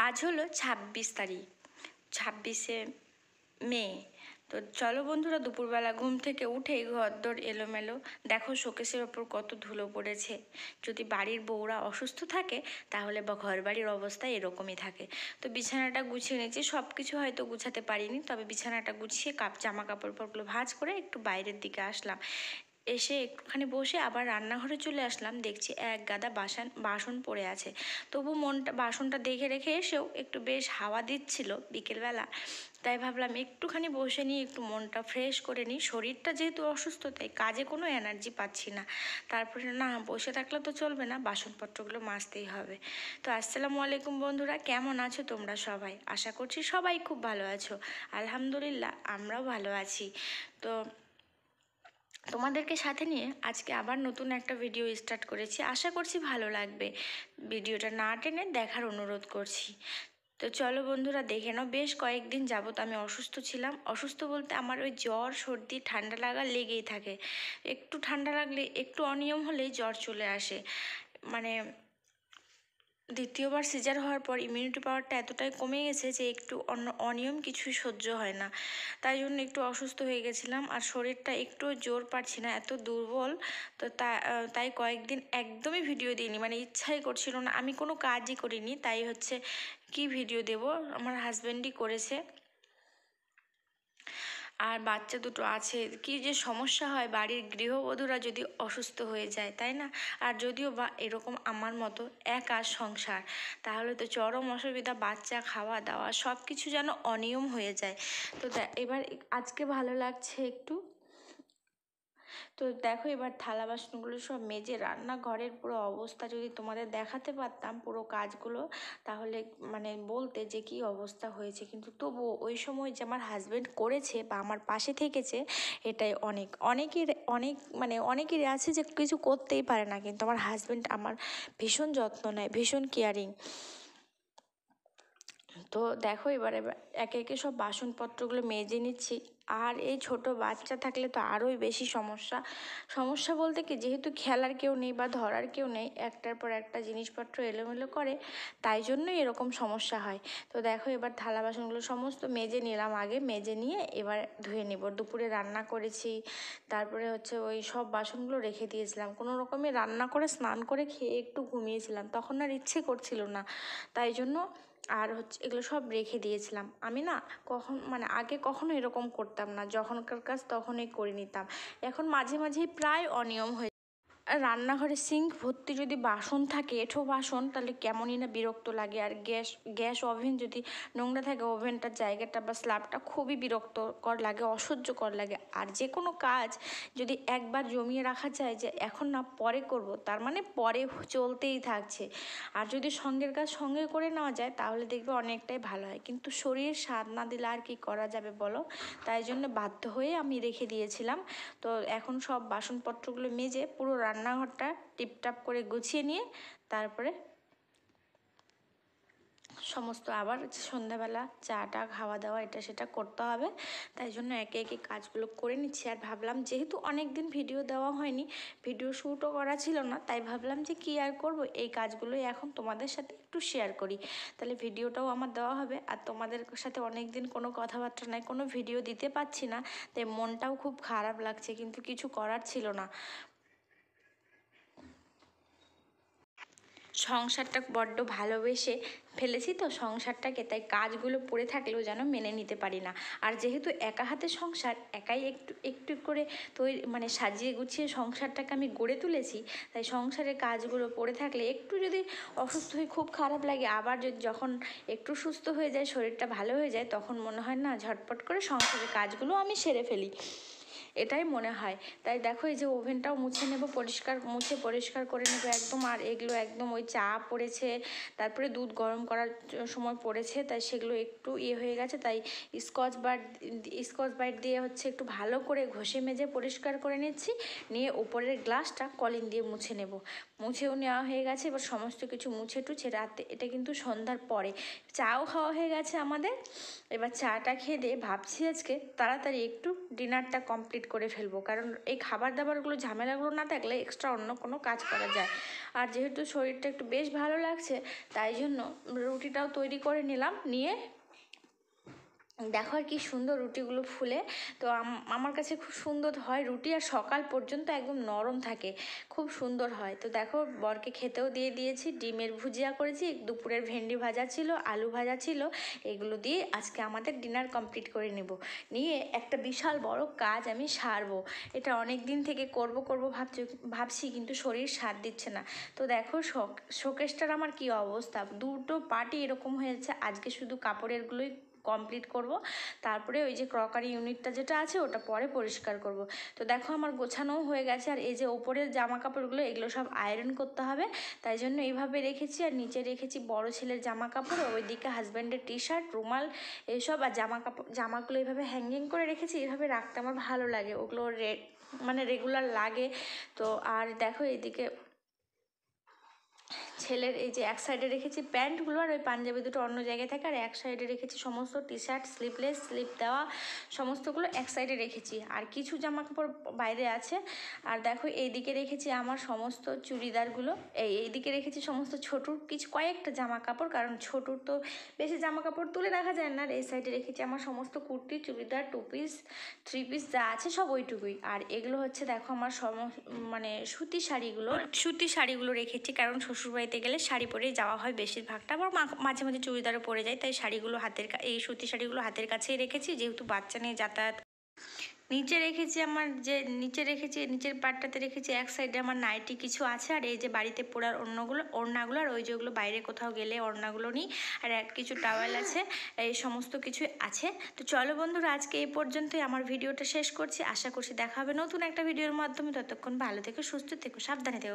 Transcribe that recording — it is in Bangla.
আজ হলো ২৬ তারিখ, ২৬শে মে। তো চলো বন্ধুরা, দুপুরবেলা ঘুম থেকে উঠেই ঘরদোর এলোমেলো, দেখো শোকেসের ওপর কত ধুলো পড়েছে। যদি বাড়ির বউরা অসুস্থ থাকে তাহলে বা ঘর বাড়ির অবস্থা এরকমই থাকে। তো বিছানাটা গুছিয়ে নিয়েছি, সব কিছু হয়তো গুছাতে পারিনি, তবে বিছানাটা গুছিয়ে জামা কাপড়গুলো ভাঁজ করে একটু বাইরের দিকে আসলাম। এসে একটুখানি বসে আবার রান্নাঘরে চলে আসলাম, দেখছি এক গাদা বাসন পড়ে আছে। তবু বাসনটা দেখে রেখে এসেও একটু বেশ হাওয়া দিচ্ছিল বিকেলবেলা, তাই ভাবলাম একটুখানি বসে নিই, একটু মনটা ফ্রেশ করে নিই। শরীরটা যেহেতু অসুস্থ, তাই কাজে কোনো এনার্জি পাচ্ছি না। তারপরে না, বসে থাকলে তো চলবে না, বাসনপত্রগুলো মাজতেই হবে। তো আসসালামু আলাইকুম বন্ধুরা, কেমন আছো তোমরা সবাই? আশা করছি সবাই খুব ভালো আছো। আলহামদুলিল্লাহ, আমরাও ভালো আছি। তো তোমাদেরকে সাথে নিয়ে আজকে আবার নতুন একটা ভিডিও স্টার্ট করেছি, আশা করছি ভালো লাগবে। ভিডিওটা না টেনে দেখার অনুরোধ করছি। তো চলো বন্ধুরা, দেখে নাও। বেশ কয়েকদিন যাবত আমি অসুস্থ ছিলাম। অসুস্থ বলতে আমার ওই জ্বর, সর্দি, ঠান্ডা লাগা লেগেই থাকে। একটু ঠান্ডা লাগলে, একটু অনিয়ম হলেই জ্বর চলে আসে। মানে দ্বিতীয়বার সিজার হওয়ার পর ইমিউনিটি পাওয়ারটা এতটাই কমে গেছে যে একটু অনিয়ম কিছুই সহ্য হয় না। তাই জন্য একটু অসুস্থ হয়ে গেছিলাম, আর শরীরটা একটু জোর পাচ্ছি না, এত দুর্বল। তো তাই কয়েকদিন একদমই ভিডিও দিইনি, মানে ইচ্ছাই করছিল না, আমি কোনো কাজই করিনি। তাই হচ্ছে কি ভিডিও দেব, আমার হাজব্যান্ডই করেছে। আর বাচ্চা দুটো আছে, কি যে সমস্যা হয় বাড়ির গৃহবধূরা যদি অসুস্থ হয়ে যায়, তাই না? আর যদিও বা এরকম আমার মতো একা সংসার, তাহলে তো চরম অসুবিধা, বাচ্চা, খাওয়া দাওয়া সব কিছু যেন অনিয়ম হয়ে যায়। তো এবার আজকে ভালো লাগছে একটু। তো দেখো, এবার থালা বাসনগুলো সব মেজে রান্নাঘরের পুরো অবস্থা যদি তোমাদের দেখাতে পারতাম পুরো কাজগুলো, তাহলে মানে বলতে যে কি অবস্থা হয়েছে। কিন্তু তবুও ওই সময় যে আমার হাজব্যান্ড করেছে বা আমার পাশে থেকেছে, এটাই অনেকেরই আছে যে কিছু করতেই পারে না, কিন্তু আমার হাজব্যান্ড আমার ভীষণ যত্ন নেয়, ভীষণ কেয়ারিং। তো দেখো, এবারে একে একে সব বাসনপত্রগুলো মেজে নিচ্ছি। আর এই ছোট বাচ্চা থাকলে তো আরোই বেশি সমস্যা বলতে কি, যেহেতু খেলার কেউ নেই বা ধরার কেউ নেই, একটার পর একটা জিনিসপত্র এলোমেলো করে, তাই জন্যই এরকম সমস্যা হয়। তো দেখো, এবার থালা বাসনগুলো সমস্ত মেজে নিলাম, আগে মেজে নিয়ে এবার ধুয়ে নিব। দুপুরে রান্না করেছি, তারপরে হচ্ছে ওই সব বাসনগুলো রেখে দিয়েছিলাম। কোনো রকমে রান্না করে স্নান করে খেয়ে একটু ঘুমিয়েছিলাম, তখন আর ইচ্ছে করছিল না, তাই জন্য আর হচ্ছে এগুলো সব রেখে দিয়েছিলাম। আমি না আগে কখনো এরকম করতাম না, যখনকার কাজ তখনই করে নিতাম। এখন মাঝে মাঝেই প্রায় অনিয়ম হয়ে। আর রান্নাঘরে সিঙ্ক ভর্তি যদি বাসন থাকে, এঁঠো বাসন, তাহলে কেমনই না বিরক্ত লাগে। আর গ্যাস ওভেন যদি নোংরা থাকে, ওভেনটার জায়গাটা বা স্ল্যাবটা খুবই বিরক্তকর লাগে, অসহ্যকর লাগে। আর যে কোনো কাজ যদি একবার জমিয়ে রাখা যায় যে এখন না পরে করব, তার মানে পরে চলতেই থাকছে। আর যদি সঙ্গের কাজ সঙ্গে করে নেওয়া যায়, তাহলে দেখবে অনেকটাই ভালো হয়। কিন্তু শরীর সাথ না দিলে আর কি করা যাবে বলো? তাই জন্য বাধ্য হয়ে আমি রেখে দিয়েছিলাম। তো এখন সব বাসনপত্রগুলো মেজে পুরো রান্নাঘরটা টিপটাপ করে গুছিয়ে নিয়ে তারপরে সমস্ত আবার সন্ধ্যাবেলা চাটা খাওয়া দাওয়া এটা সেটা করতে হবে। তাই জন্য একে একে কাজগুলো করে নিচ্ছি। আর ভাবলাম, যেহেতু অনেক দিন ভিডিও দেওয়া হয়নি, ভিডিও শ্যুটও করা ছিল না, তাই ভাবলাম যে কী আর করব, এই কাজগুলোই এখন তোমাদের সাথে একটু শেয়ার করি। তাহলে ভিডিওটাও আমার দেওয়া হবে, আর তোমাদের সাথে অনেক দিন কোনো কথাবার্তা নাই, কোনো ভিডিও দিতে পারছি না, তাই মনটাও খুব খারাপ লাগছে, কিন্তু কিছু করার ছিল না। সংসারটা বড্ড ভালোবেসে ফেলেছি তো সংসারটাকে, তাই কাজগুলো পড়ে থাকলেও যেন মেনে নিতে পারি না। আর যেহেতু একা হাতে সংসার, একাই একটু একটু করে সাজিয়ে গুছিয়ে সংসারটাকে আমি গড়ে তুলেছি, তাই সংসারের কাজগুলো পড়ে থাকলে একটু যদি অসুস্থ হয়ে খুব খারাপ লাগে। আবার যখন একটু সুস্থ হয়ে যায়, শরীরটা ভালো হয়ে যায়, তখন মনে হয় না ঝটপট করে সংসারের কাজগুলো আমি সেরে ফেলি, এটাই মনে হয়। তাই দেখো, এই যে ওভেনটাও মুছে নেব, পরিষ্কার করে নেবো একদম। আর এগুলো একদম ওই চা পড়েছে, তারপরে দুধ গরম করার সময় পড়েছে, তাই সেগুলো একটু হয়ে গেছে, তাই স্কচ ব্রাইট দিয়ে হচ্ছে একটু ভালো করে ঘষে মেজে পরিষ্কার করে নিচ্ছি। নিয়ে উপরের গ্লাসটা কলিন দিয়ে মুছে নেব। মুছেও নেওয়া হয়ে গেছে। এবার সমস্ত কিছু মুছে টুছে রাতে, এটা কিন্তু সন্ধ্যার পরে, চাও খাওয়া হয়ে গেছে আমাদের। এবার চাটা খেয়ে দিয়ে ভাবছি আজকে তাড়াতাড়ি একটু ডিনারটা কমপ্লিট করে ফেলবো, কারণ এই খাবার দাবারগুলো ঝামেলাগুলো না থাকলে এক্সট্রা অন্য কোনো কাজ করা যায়। আর যেহেতু শরীরটা একটু বেশ ভালো লাগছে, তাই জন্য রুটিটাও তৈরি করে নিলাম। নিয়ে দেখো আর কি সুন্দর রুটিগুলো ফুলে, তো আমার কাছে খুব সুন্দর হয় রুটি, আর সকাল পর্যন্ত একদম নরম থাকে, খুব সুন্দর হয়। তো দেখো বরকে খেতেও দিয়ে দিয়েছি, ডিমের ভুজিয়া করেছি, দুপুরের ভেন্ডি ভাজা ছিল, আলু ভাজা ছিল, এগুলো দিয়ে আজকে আমাদের ডিনার কমপ্লিট করে নেব। নিয়ে একটা বিশাল বড় কাজ আমি সারবো, এটা অনেক দিন থেকে করব ভাবছি, কিন্তু শরীর সাথ দিচ্ছে না। তো দেখো শোকেসটার আমার কি অবস্থা, দুটো পার্টি এরকম হয়েছে। আজকে শুধু কাপড়েরগুলোই কমপ্লিট করব, তারপরে ওই যে ক্রকারি ইউনিটটা যেটা আছে ওটা পরে পরিষ্কার করব। তো দেখো আমার গোছানোও হয়ে গেছে, আর এই যে ওপরের জামা কাপড়গুলো এগুলো সব আয়রন করতে হবে, তাই জন্য এইভাবে রেখেছি। আর নিচে রেখেছি বড় ছেলের জামা কাপড়, ওইদিকে হাজব্যান্ডের টি শার্ট, রুমাল এইসব, আর জামাগুলো এইভাবে হ্যাঙ্গিং করে রেখেছি। এইভাবে রাখতে আমার ভালো লাগে, ওগুলো মানে রেগুলার লাগে। তো আর দেখো এইদিকে ছেলের এই যে এক সাইডে রেখেছি প্যান্টগুলো, আর ওই পাঞ্জাবি দুটো অন্য জায়গায় থাকে, আর এক সাইডে রেখেছি সমস্ত টি শার্ট, স্লিভলেস, স্লিভ দেওয়া সমস্তগুলো এক সাইডে রেখেছি, আর কিছু জামা কাপড় বাইরে আছে। আর দেখো এইদিকে রেখেছি আমার সমস্ত চুড়িদারগুলো, এইদিকে রেখেছি সমস্ত ছোটুর কিছু কয়েকটা জামা কাপড়, কারণ ছোটুর তো বেশি জামা কাপড় তুলে রাখা যায় না। আর এই সাইডে রেখেছি আমার সমস্ত কুর্তি, চুড়িদার, 2 পিস, 3 পিস যা আছে সব ওইটুকুই। আর এগুলো হচ্ছে দেখো আমার মানে সুতি শাড়িগুলো রেখেছি, কারণ শ্বশুরবাড়িতে গেলে শাড়ি পরেই যাওয়া হয় বেশিরভাগটা, আবার মাঝে মাঝে চুড়িদারও পরে যায়, তাই শাড়িগুলো এই সুতি শাড়িগুলো হাতের কাছেই রেখেছি, যেহেতু বাচ্চা নিয়ে যাতায়াত। নিচে রেখেছি নিচের পাটটাতে রেখেছি এক সাইডে আমার নাইটি কিছু আছে, আর এই যে বাড়িতে পরার ওড়নাগুলো, আর ওই যেগুলো বাইরে কোথাও গেলে ওড়নাগুলো নিই, আর কিছু টাওয়েল আছে, এই সমস্ত কিছু আছে। তো চলো বন্ধুরা, আজকে এই পর্যন্তই আমার ভিডিওটা শেষ করছি। আশা করছি দেখা হবে নতুন একটা ভিডিওর মাধ্যমে। ততক্ষণ ভালো থেকো, সুস্থ থেকো, সাবধানে থেকো।